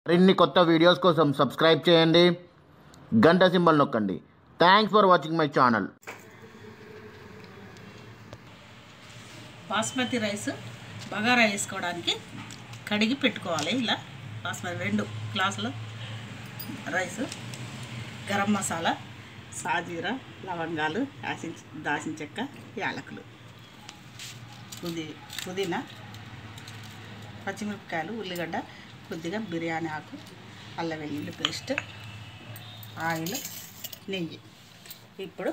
మరిన్ని కొత్త వీడియోస్ కోసం సబ్స్క్రైబ్ చేయండి, గంట సింబల్ నొక్కండి. Thanks for watching my channel. Basmati rice bagara వేసుకోవడానికి కడిగి పెట్టుకోవాలి. ఇలా బాస్మతి 2 గ్లాసుల రైసు, గరం మసాలా, సాజీరా, లవంగాలు, దాల్చిన చెక్క, యాలకులు, పుదీనా, పచ్చిమిరపకాయలు, ఉల్లిగడ్డ, కొద్దిగా బిర్యానీ ఆకు, అల్లం వెల్లుల్లి పేస్ట్, ఆయిల్, నెయ్యి. ఇప్పుడు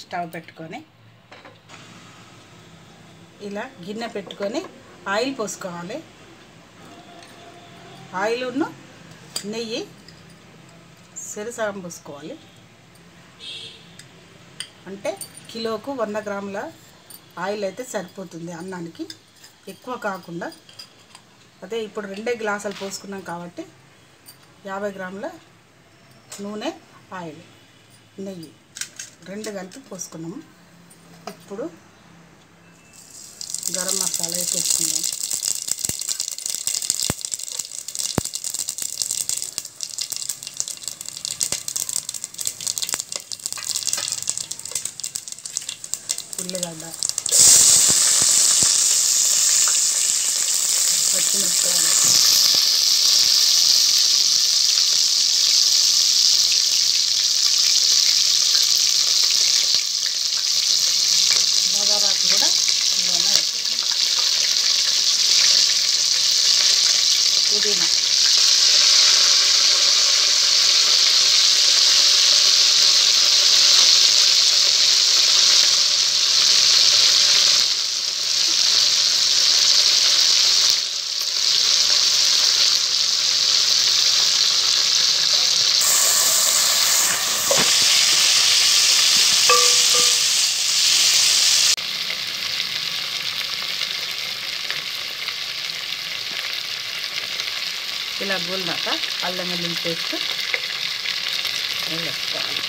స్టవ్ పెట్టుకొని ఇలా గిన్నె పెట్టుకొని ఆయిల్ పోసుకోవాలి. ఆయిల్ను నెయ్యి సరిసగం పోసుకోవాలి. అంటే కిలోకు 100 గ్రాముల ఆయిల్ అయితే సరిపోతుంది అన్నానికి, ఎక్కువ కాకుండా. అదే ఇప్పుడు 2 గ్లాసులు పోసుకున్నాం కాబట్టి 50 గ్రాముల నూనె, ఆయిల్, నెయ్యి 2 కలిపి పోసుకున్నాము. ఇప్పుడు గరం మసాలా వేసేసుకుందాం. ఉల్లిగడ్డ, పచ్చిమిరపకాయలు, బగారాకు కూడా పుదీనా, ఇలా గోలినాక అల్లం వెల్లుల్లి పేస్ట్ వేసుకోవాలి.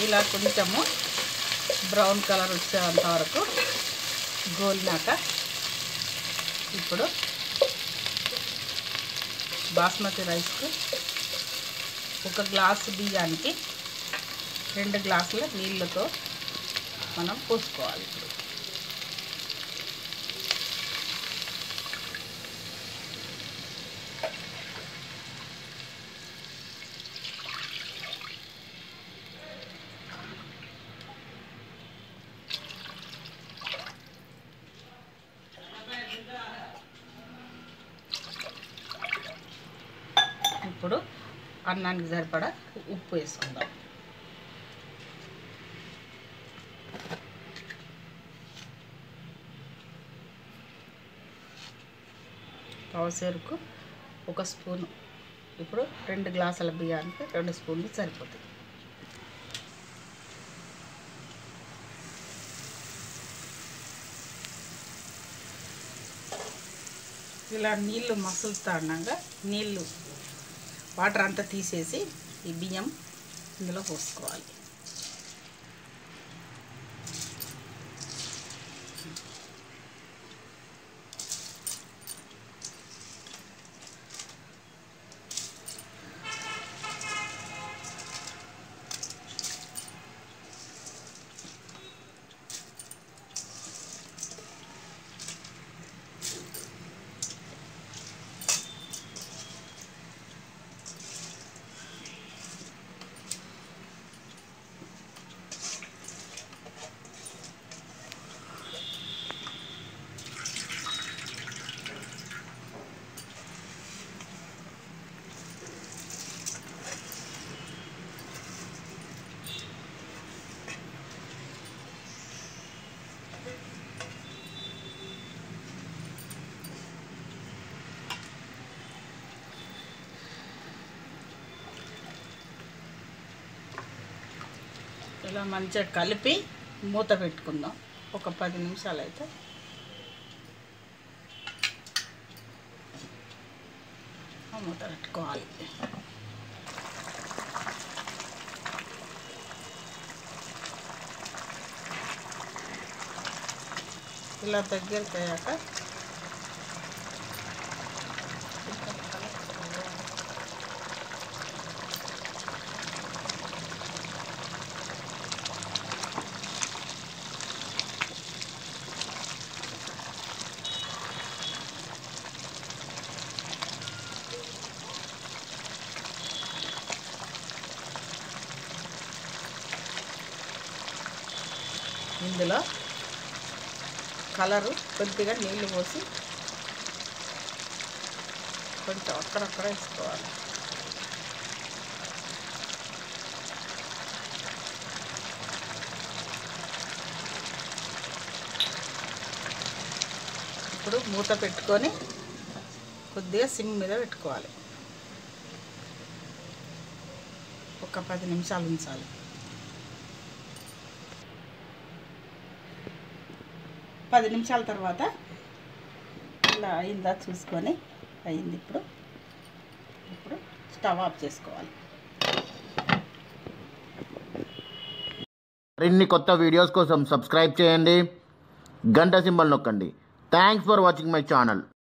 ఇలా కొంచెము బ్రౌన్ కలర్ వచ్చేంత వరకు గోలినాక ఇప్పుడు బాస్మతి రైస్కు 1 గ్లాసు బియ్యానికి 2 గ్లాసుల నీళ్ళతో మనం పోసుకోవాలి. ఇప్పుడు అన్నానికి సరిపడా ఉప్పు వేసుకుందాం. పావుసేరుకు 1 స్పూను. ఇప్పుడు 2 గ్లాసుల బియ్యానికి 2 స్పూన్లు సరిపోతాయి. ఇలా నీళ్ళు మసులుతాండగా నీళ్ళు వాటర్ అంతా తీసేసి ఈ బియ్యం ఇందులో పోసుకోవాలి. ఇలా మంచిగా కలిపి మూత పెట్టుకుందాం. ఒక 10 నిమిషాలు అయితే మూత పెట్టుకోవాలి. ఇలా దగ్గరికి అయ్యాక ఇందులో కలరు కొద్దిగా నీళ్ళు పోసి కొంచెం అక్కడక్కడ వేసుకోవాలి. ఇప్పుడు మూత పెట్టుకొని కొద్దిగా సిమ్ మీద పెట్టుకోవాలి. ఒక 10 నిమిషాలు ఉంచాలి. 10 నిమిషాల తర్వాత ఇలా అయిందా చూసుకొని అయింది. ఇప్పుడు స్టవ్ ఆఫ్ చేసుకోవాలి. మరిన్ని కొత్త వీడియోస్ కోసం సబ్స్క్రైబ్ చేయండి, గంట సింబల్ నొక్కండి. Thanks for watching my channel.